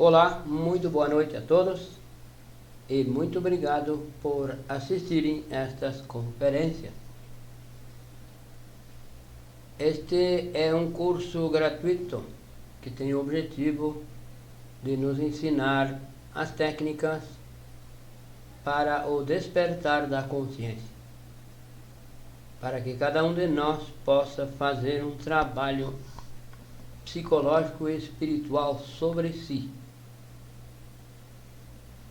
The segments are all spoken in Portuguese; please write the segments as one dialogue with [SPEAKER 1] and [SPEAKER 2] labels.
[SPEAKER 1] Olá, muito boa noite a todos e muito obrigado por assistirem estas conferências. Este é um curso gratuito que tem o objetivo de nos ensinar as técnicas para o despertar da consciência, para que cada um de nós possa fazer um trabalho psicológico e espiritual sobre si.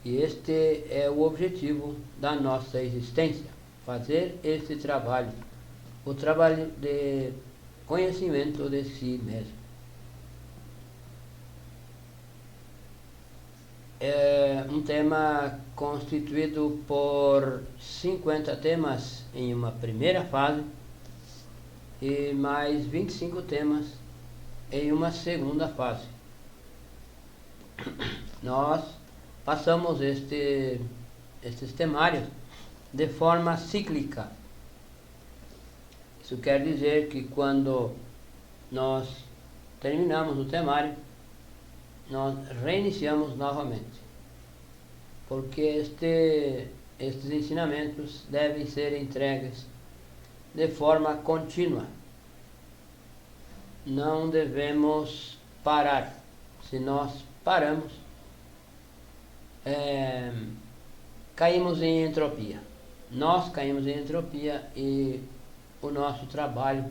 [SPEAKER 1] E este é o objetivo da nossa existência, fazer esse trabalho, o trabalho de conhecimento de si mesmo. É um tema constituído por 50 temas em uma primeira fase e mais 25 temas em uma segunda fase. Nós passamos estes temários de forma cíclica. Isso quer dizer que quando nós terminamos o temário, nós reiniciamos novamente, porque estes ensinamentos devem ser entregues de forma contínua. Não devemos parar. Se nós paramos, caímos em entropia. Nós caímos em entropia e o nosso trabalho,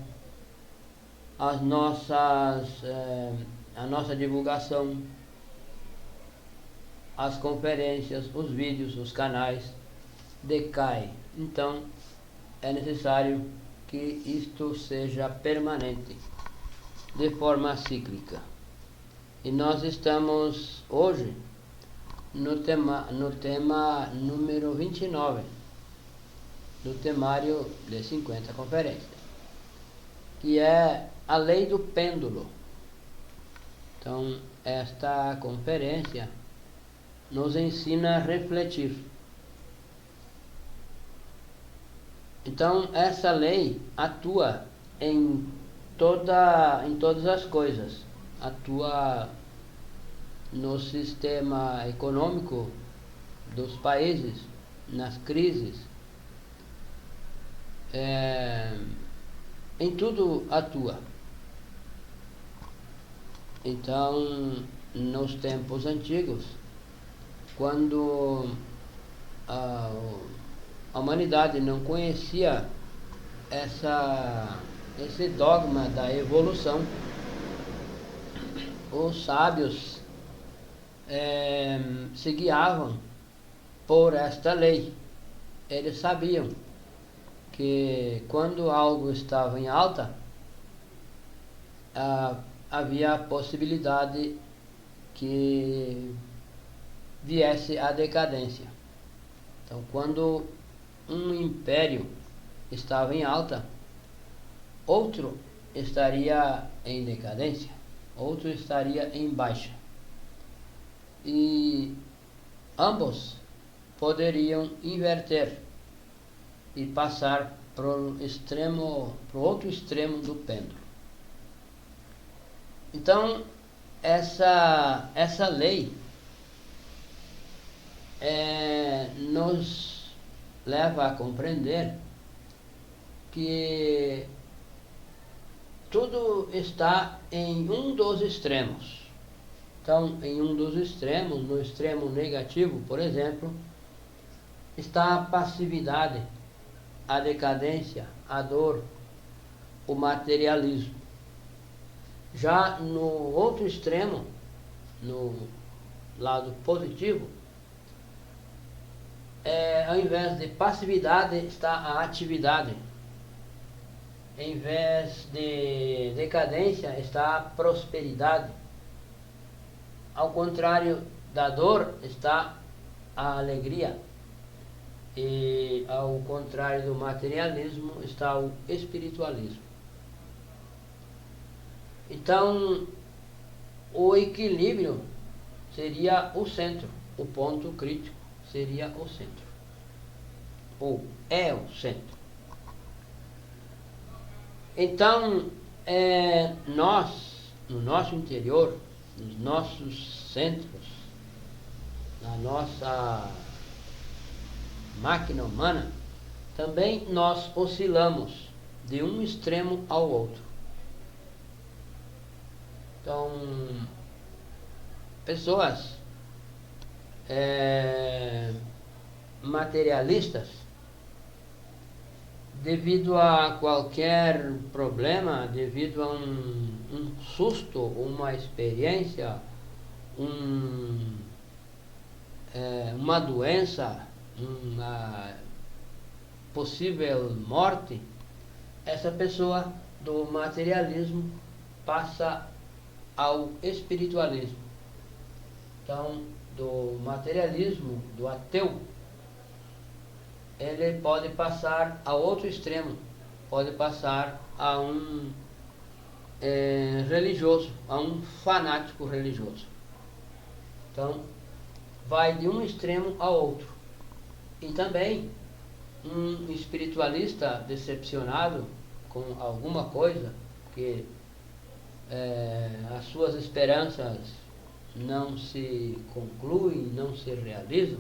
[SPEAKER 1] a nossa divulgação, as conferências, os vídeos, os canais decaem. Então é necessário que isto seja permanente, de forma cíclica. E nós estamos hoje no tema número 29 do temário de 50 conferências, que é a lei do pêndulo. Então, esta conferência nos ensina a refletir. Então, essa lei atua em todas as coisas. Atua no sistema econômico dos países, nas crises, em tudo atua. Então, nos tempos antigos, quando a humanidade não conhecia esse dogma da evolução, os sábios se guiavam por esta lei. Eles sabiam que quando algo estava em alta, havia a possibilidade que viesse a decadência. Então, quando um império estava em alta, outro estaria em decadência, outro estaria em baixa. E ambos poderiam inverter e passar para o outro extremo do pêndulo. Então, essa lei nos leva a compreender que tudo está em um dos extremos. Então, em um dos extremos, no extremo negativo, por exemplo, está a passividade, a decadência, a dor, o materialismo. Já no outro extremo, no lado positivo, ao invés de passividade está a atividade. Em vez de decadência está a prosperidade. Ao contrário da dor está a alegria. E ao contrário do materialismo está o espiritualismo. Então, o equilíbrio seria o centro, o ponto crítico seria o centro, ou é o centro. Então, nós, no nosso interior, nos nossos centros, na nossa máquina humana, também nós oscilamos de um extremo ao outro. Então, pessoas materialistas, devido a qualquer problema, devido a um susto, uma experiência, uma doença, uma possível morte, essa pessoa do materialismo passa ao espiritualismo. Então, do materialismo, do ateu, ele pode passar a outro extremo, pode passar a um religioso, a um fanático religioso. Então, vai de um extremo ao outro. E também, um espiritualista decepcionado com alguma coisa, que as suas esperanças não se concluem, não se realizam,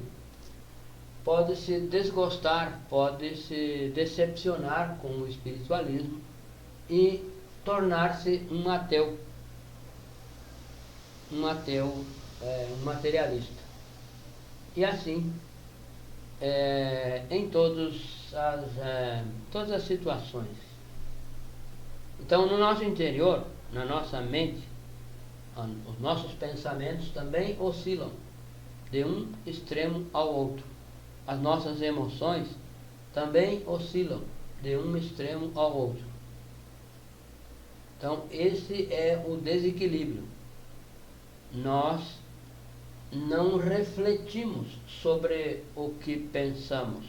[SPEAKER 1] pode se desgostar, pode se decepcionar com o espiritualismo e tornar-se um ateu, um materialista. E assim, em todas as situações. Então, no nosso interior, na nossa mente, os nossos pensamentos também oscilam de um extremo ao outro. As nossas emoções também oscilam de um extremo ao outro. Então, esse é o desequilíbrio. Nós não refletimos sobre o que pensamos.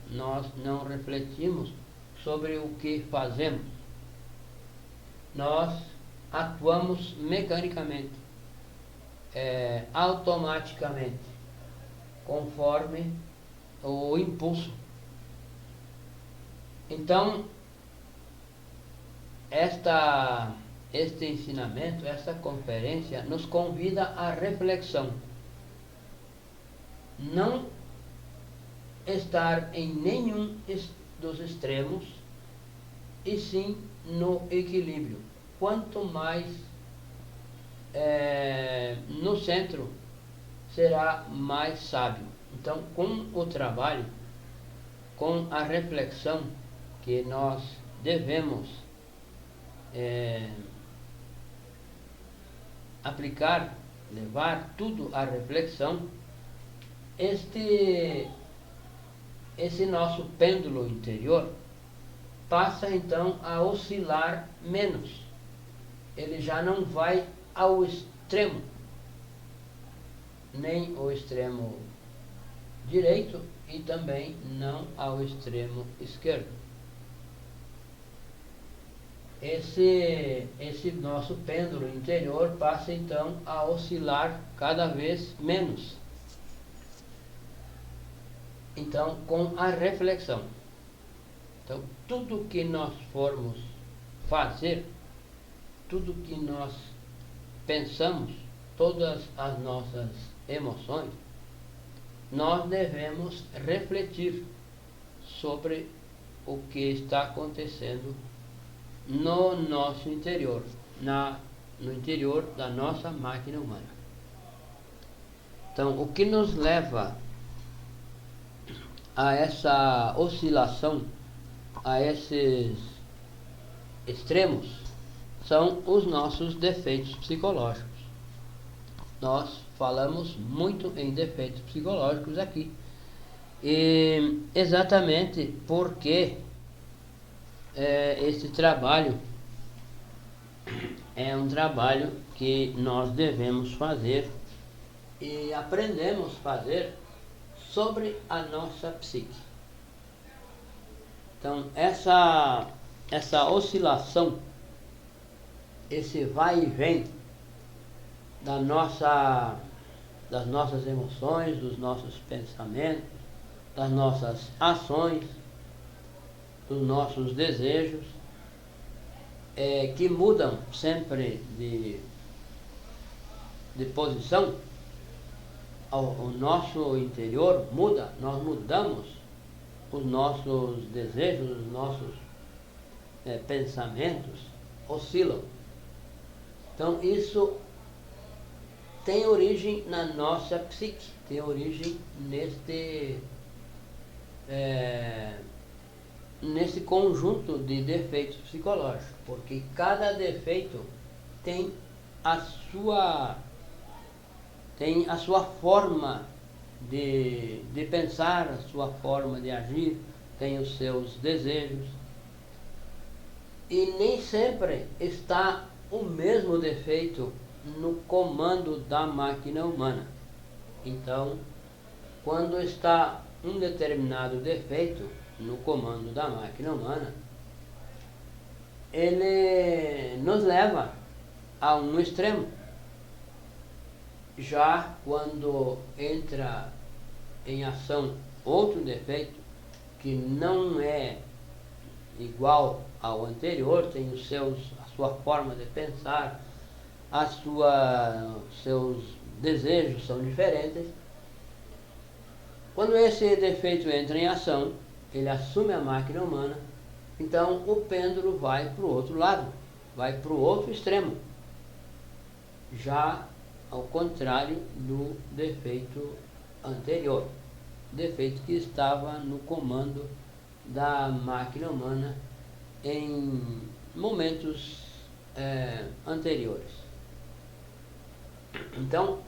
[SPEAKER 1] Nós não refletimos sobre o que fazemos. Nós atuamos mecanicamente, automaticamente, conforme o impulso. Então, este ensinamento, esta conferência, nos convida à reflexão. Não estar em nenhum dos extremos, e sim no equilíbrio. Quanto mais no centro, será mais sábio. Então, com o trabalho, com a reflexão que nós devemos aplicar, levar tudo à reflexão, esse nosso pêndulo interior passa então a oscilar menos. Ele já não vai ao extremo, nem o extremo direito e também não ao extremo esquerdo. Esse nosso pêndulo interior passa então a oscilar cada vez menos. Então, com a reflexão. Então, tudo que nós formos fazer, tudo que nós pensamos, todas as nossas emoções, nós devemos refletir sobre o que está acontecendo no nosso interior, no interior da nossa máquina humana. Então, o que nos leva a essa oscilação, a esses extremos, são os nossos defeitos psicológicos. Nós falamos muito em defeitos psicológicos aqui, e exatamente porque esse trabalho é um trabalho que nós devemos fazer e aprendemos a fazer sobre a nossa psique. Então, essa oscilação, esse vai e vem das nossas emoções, dos nossos pensamentos, das nossas ações, dos nossos desejos, que mudam sempre de posição, o nosso interior muda, nós mudamos, os nossos desejos, os nossos pensamentos oscilam. Então isso tem origem na nossa psique, tem origem nesse conjunto de defeitos psicológicos, porque cada defeito tem a sua forma de pensar, a sua forma de agir, tem os seus desejos, e nem sempre está o mesmo defeito no comando da máquina humana. Então, quando está um determinado defeito no comando da máquina humana, ele nos leva a um extremo. Já quando entra em ação outro defeito que não é igual ao anterior, tem a sua forma de pensar, seus desejos são diferentes. Quando esse defeito entra em ação, ele assume a máquina humana, então o pêndulo vai para o outro lado, vai para o outro extremo, já ao contrário do defeito anterior, defeito que estava no comando da máquina humana em momentos anteriores. Então,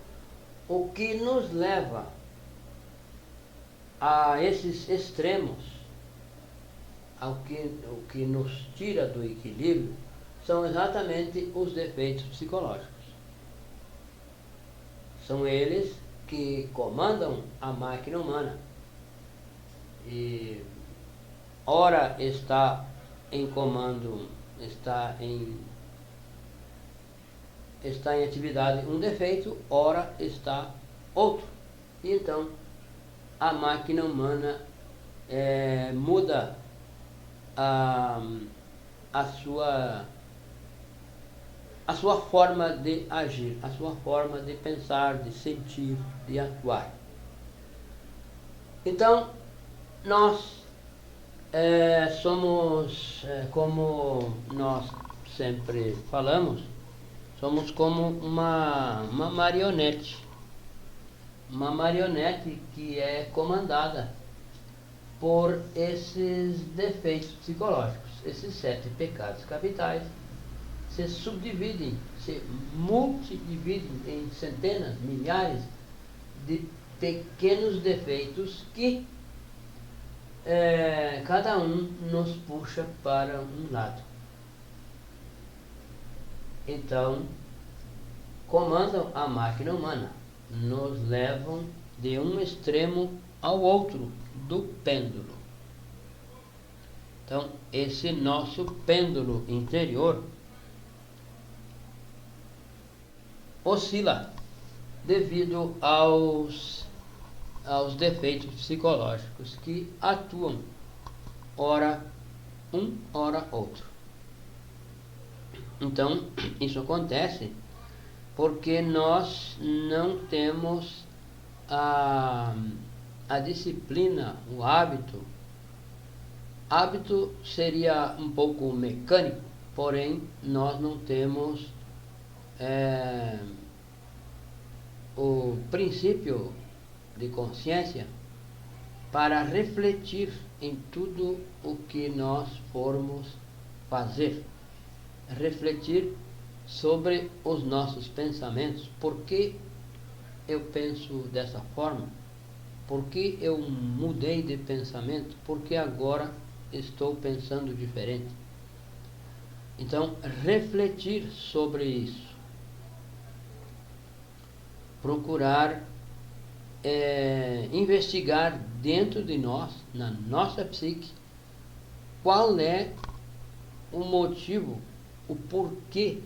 [SPEAKER 1] o que nos leva a esses extremos, o que nos tira do equilíbrio, são exatamente os defeitos psicológicos. São eles que comandam a máquina humana. E ora está em comando, está em atividade um defeito, ora está outro. E então a máquina humana muda a sua forma de agir, a sua forma de pensar, de sentir, de atuar. Então, nós somos, como nós sempre falamos, somos como uma marionete. Uma marionete que é comandada por esses defeitos psicológicos. Esses 7 pecados capitais se subdividem, se multidividem em centenas, milhares de pequenos defeitos que cada um nos puxa para um lado. Então, comandam a máquina humana, nos levam de um extremo ao outro do pêndulo. Então, esse nosso pêndulo interior oscila devido aos defeitos psicológicos que atuam ora um, ora outro. Então, isso acontece porque nós não temos a disciplina, o hábito. Hábito seria um pouco mecânico, porém nós não temos o princípio de consciência para refletir em tudo o que nós formos fazer. Refletir sobre os nossos pensamentos. Por que eu penso dessa forma? Por que eu mudei de pensamento? Por que agora estou pensando diferente? Então, refletir sobre isso. Procurar investigar dentro de nós, na nossa psique, qual é o motivo, o porquê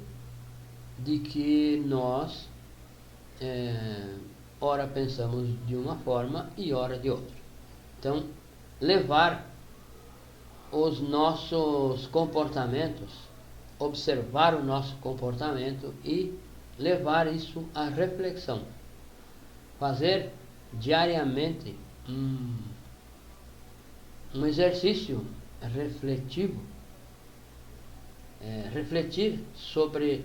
[SPEAKER 1] de que nós ora pensamos de uma forma e ora de outra. Então, levar os nossos comportamentos, observar o nosso comportamento e levar isso à reflexão, fazer diariamente um exercício refletivo, refletir sobre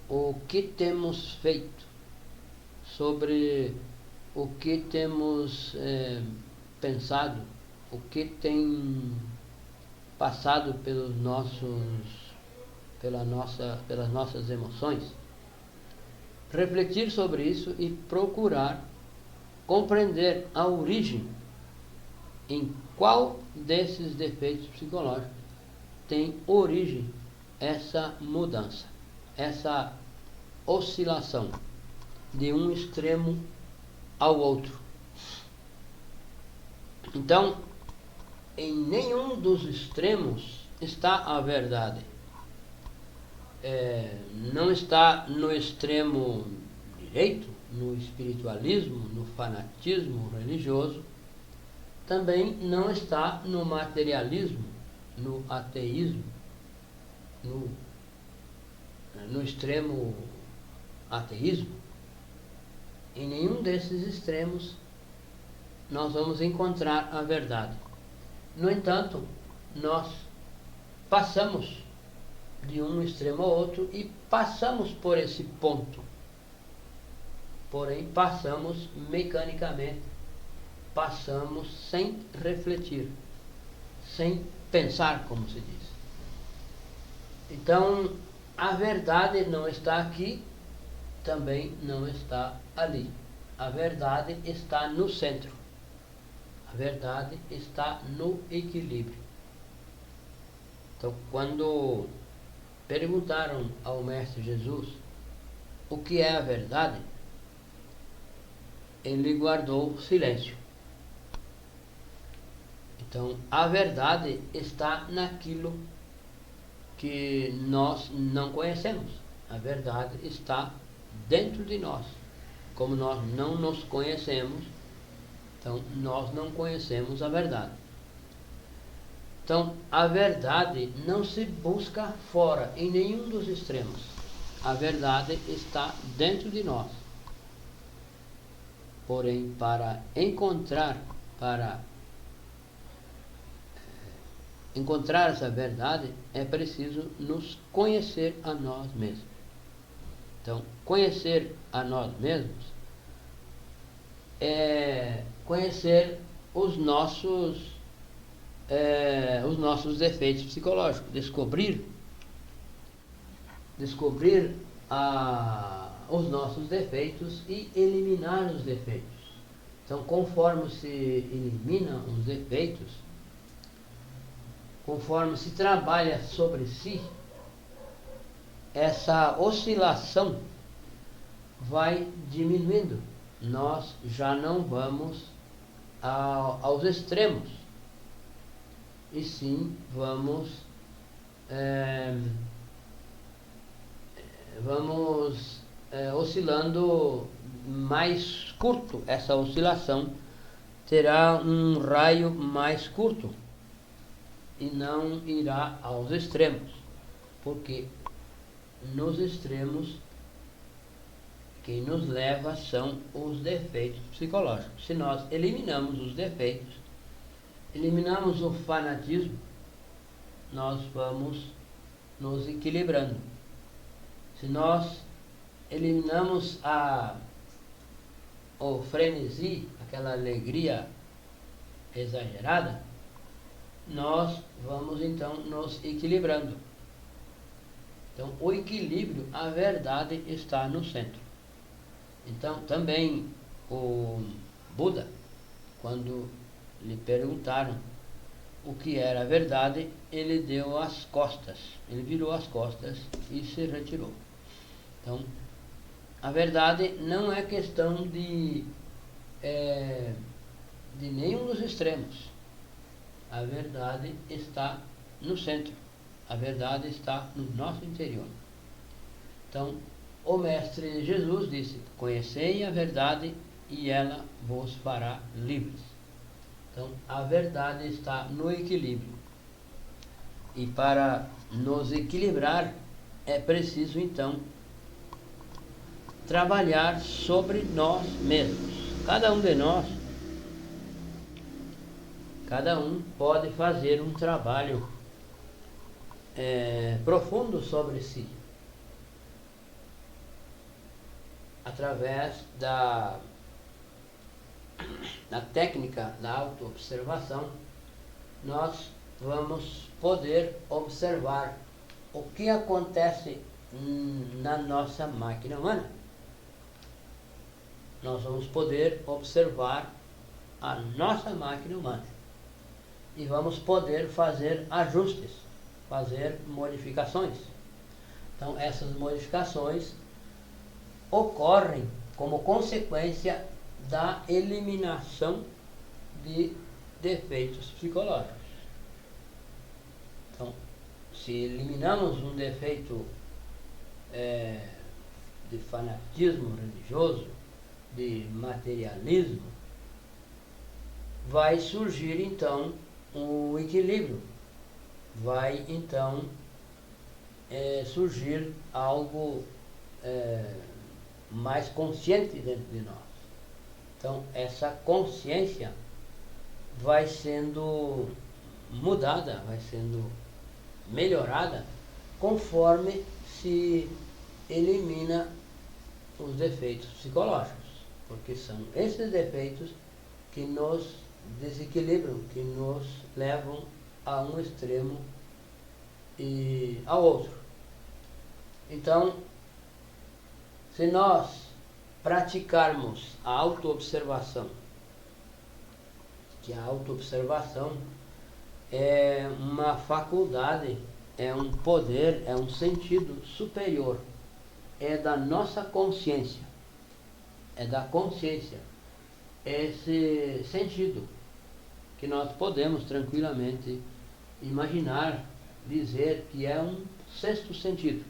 [SPEAKER 1] o que temos feito, sobre o que temos pensado, o que tem passado pelas nossas emoções. Refletir sobre isso e procurar compreender a origem, em qual desses defeitos psicológicos tem origem essa mudança, essa oscilação de um extremo ao outro. Então, em nenhum dos extremos está a verdade. Não está no extremo direito, no espiritualismo, no fanatismo religioso, também não está no materialismo, no ateísmo, no extremo ateísmo. Em nenhum desses extremos nós vamos encontrar a verdade. No entanto, nós passamos de um extremo ao outro e passamos por esse ponto. Porém, passamos mecanicamente, passamos sem refletir, sem pensar, como se diz. Então, a verdade não está aqui, também não está ali. A verdade está no centro. A verdade está no equilíbrio. Então, quando perguntaram ao Mestre Jesus o que é a verdade, ele guardou silêncio. Então, a verdade está naquilo que nós não conhecemos. A verdade está dentro de nós. Como nós não nos conhecemos, então nós não conhecemos a verdade. Então, a verdade não se busca fora, em nenhum dos extremos. A verdade está dentro de nós. Porém, para encontrar essa verdade, é preciso nos conhecer a nós mesmos. Então, conhecer a nós mesmos é conhecer os nossos defeitos psicológicos, descobrir os nossos defeitos e eliminar os defeitos. Então, conforme se eliminam os defeitos, conforme se trabalha sobre si, essa oscilação vai diminuindo. Nós já não vamos aos extremos, e sim vamos oscilando mais curto. Essa oscilação terá um raio mais curto e não irá aos extremos, porque nos extremos quem nos leva são os defeitos psicológicos. Se nós eliminamos os defeitos, eliminamos o fanatismo, nós vamos nos equilibrando. Se nós eliminamos o frenesi, aquela alegria exagerada, nós vamos então nos equilibrando. Então, o equilíbrio, a verdade está no centro. Então, também o Buda, quando lhe perguntaram o que era a verdade, ele deu as costas, ele virou as costas e se retirou. Então, a verdade não é questão de nenhum dos extremos. A verdade está no centro. A verdade está no nosso interior. Então, o Mestre Jesus disse: conhecei a verdade e ela vos fará livres. Então, a verdade está no equilíbrio. E para nos equilibrar, é preciso, então, trabalhar sobre nós mesmos. Cada um de nós, cada um pode fazer um trabalho profundo sobre si, através da técnica da autoobservação. Nós vamos poder observar o que acontece na nossa máquina humana. Nós vamos poder observar a nossa máquina humana e vamos poder fazer ajustes, fazer modificações. Então, essas modificações ocorrem como consequência da eliminação de defeitos psicológicos. Então, se eliminamos um defeito de fanatismo religioso, de materialismo, vai surgir então um equilíbrio, vai então surgir algo mais consciente dentro de nós. Então, essa consciência vai sendo mudada, vai sendo melhorada conforme se elimina os defeitos psicológicos, porque são esses defeitos que nos desequilibram, que nos levam a um extremo e ao outro. Então, se nós praticarmos a autoobservação, que a autoobservação é uma faculdade, é um poder, é um sentido superior, é da nossa consciência, é da consciência, esse sentido que nós podemos tranquilamente imaginar, dizer que é um sexto sentido.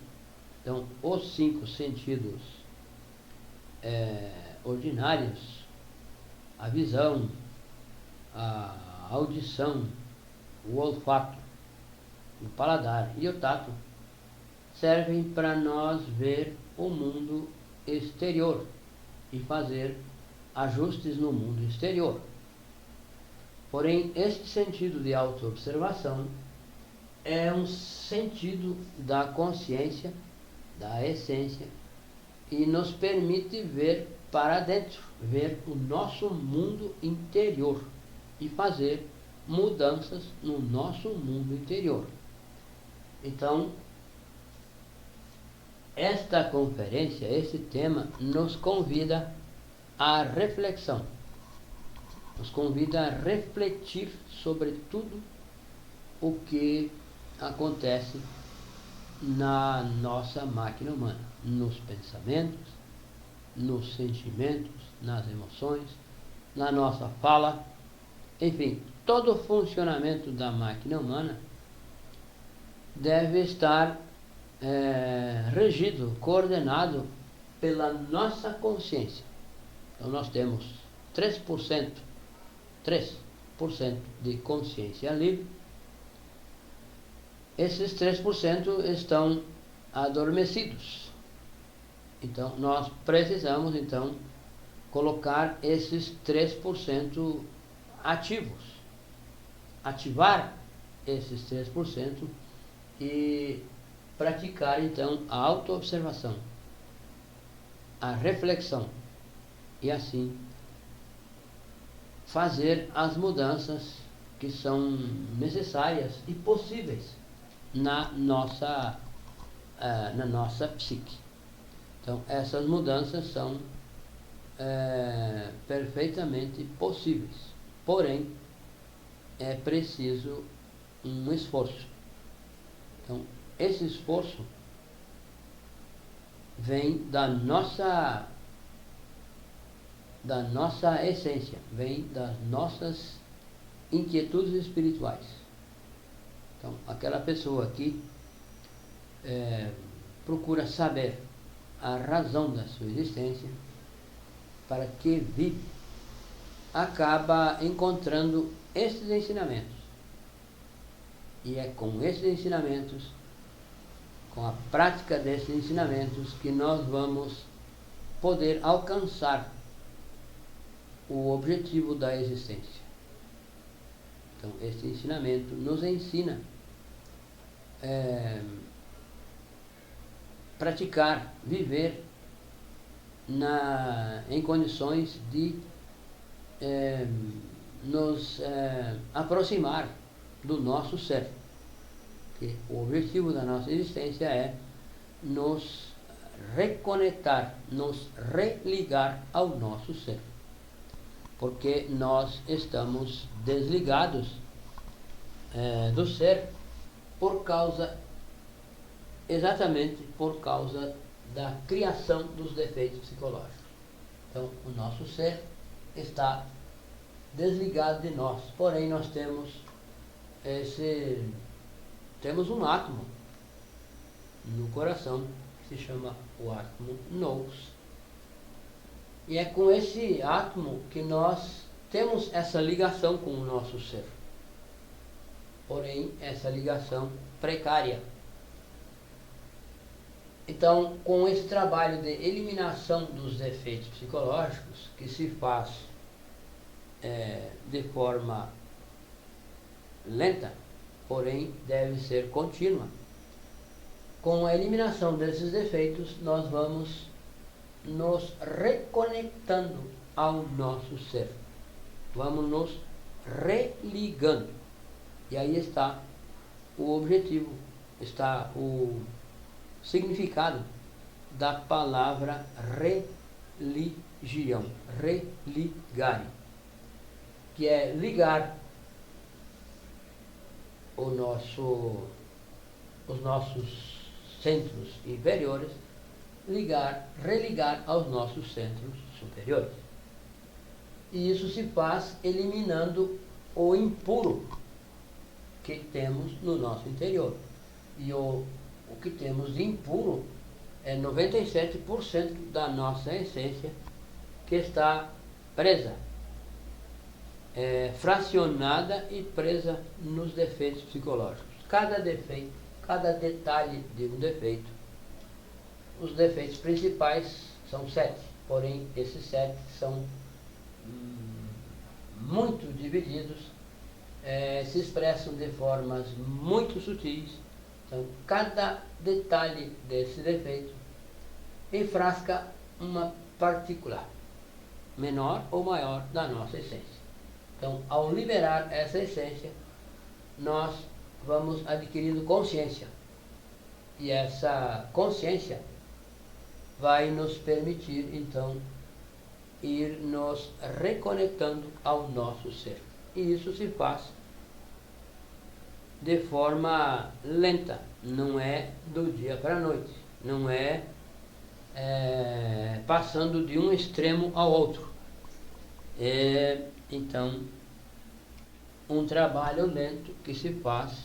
[SPEAKER 1] Então, os 5 sentidos ordinários, a visão, a audição, o olfato, o paladar e o tato, servem para nós ver o mundo exterior e fazer ajustes no mundo exterior. Porém, este sentido de autoobservação é um sentido da consciência, da essência, e nos permite ver para dentro, ver o nosso mundo interior e fazer mudanças no nosso mundo interior. Então, esta conferência, esse tema, nos convida à reflexão, nos convida a refletir sobre tudo o que acontece na nossa máquina humana, nos pensamentos, nos sentimentos, nas emoções, na nossa fala, enfim, todo o funcionamento da máquina humana deve estar regido, coordenado pela nossa consciência. Então nós temos 3% de consciência livre. Esses 3% estão adormecidos. Então nós precisamos então colocar esses 3% ativos, ativar esses 3% e praticar então a autoobservação, a reflexão e assim fazer as mudanças que são necessárias e possíveis na nossa psique. Então essas mudanças são perfeitamente possíveis, porém é preciso um esforço. Então esse esforço vem da nossa essência, vem das nossas inquietudes espirituais. Então, aquela pessoa que procura saber a razão da sua existência, para que vive, acaba encontrando esses ensinamentos. E é com esses ensinamentos, com a prática desses ensinamentos, que nós vamos poder alcançar o objetivo da existência. Então, este ensinamento nos ensina praticar, viver em condições de nos aproximar do nosso ser. Que o objetivo da nossa existência é nos reconectar, nos religar ao nosso ser. Porque nós estamos desligados do ser exatamente por causa da criação dos defeitos psicológicos. Então, o nosso ser está desligado de nós, porém nós temos um átomo no coração que se chama o átomo nous. E é com esse átomo que nós temos essa ligação com o nosso ser. Porém, essa ligação precária. Então, com esse trabalho de eliminação dos defeitos psicológicos, que se faz de forma lenta, porém deve ser contínua, com a eliminação desses defeitos, nós vamos nos reconectando ao nosso ser. Vamos nos religando. E aí está o objetivo, está o significado da palavra religião, religare, que é ligar os nossos centros inferiores, religar aos nossos centros superiores. E isso se faz eliminando o impuro que temos no nosso interior. E o que temos de impuro é 97% da nossa essência que está presa, fracionada e presa nos defeitos psicológicos. Cada defeito, cada detalhe de um defeito. Os defeitos principais são 7, porém esses 7 são muito divididos, se expressam de formas muito sutis. Então, cada detalhe desse defeito enfrasca uma particular, menor ou maior, da nossa essência. Então, ao liberar essa essência, nós vamos adquirindo consciência. E essa consciência vai nos permitir, então, ir nos reconectando ao nosso ser. E isso se faz de forma lenta, não é do dia para a noite, não é passando de um extremo ao outro. Então, um trabalho lento que se faz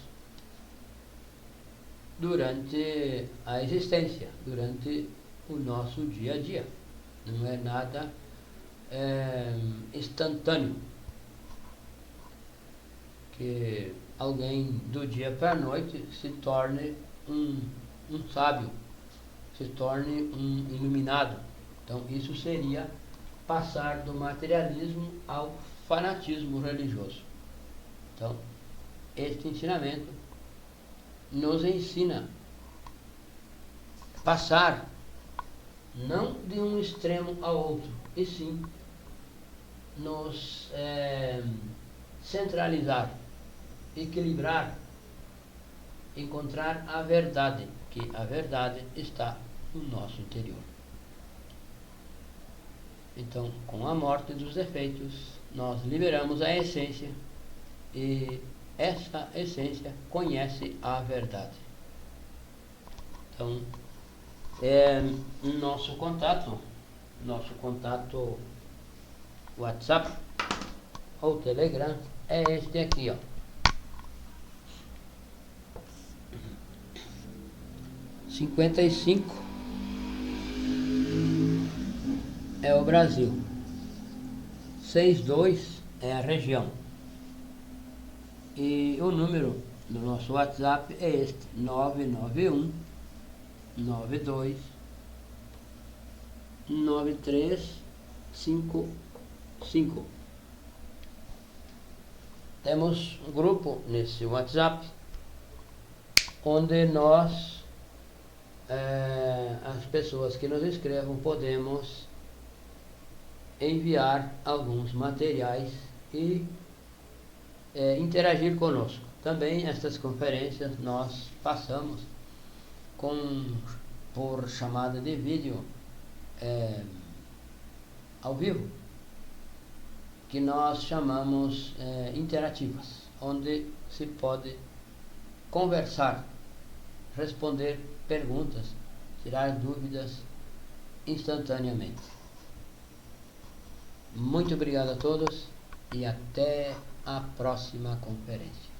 [SPEAKER 1] durante a existência, durante o nosso dia a dia. Não é nada instantâneo, que alguém do dia para a noite se torne um sábio, se torne um iluminado. Então isso seria passar do materialismo ao fanatismo religioso. Então, este ensinamento nos ensina a passar não de um extremo ao outro, e sim nos centralizar, equilibrar, encontrar a verdade, que a verdade está no nosso interior. Então, com a morte dos defeitos, nós liberamos a essência, e essa essência conhece a verdade. Então, nosso contato WhatsApp ou Telegram é este aqui, ó. 55 é o Brasil, 62 é a região, e o número do nosso WhatsApp é este: 991 92 9355. Temos um grupo nesse WhatsApp onde nós, as pessoas que nos escrevam, podemos enviar alguns materiais e interagir conosco. Também estas conferências nós passamos por chamada de vídeo ao vivo, que nós chamamos interativas, onde se pode conversar, responder perguntas, tirar dúvidas instantaneamente. Muito obrigado a todos e até a próxima conferência.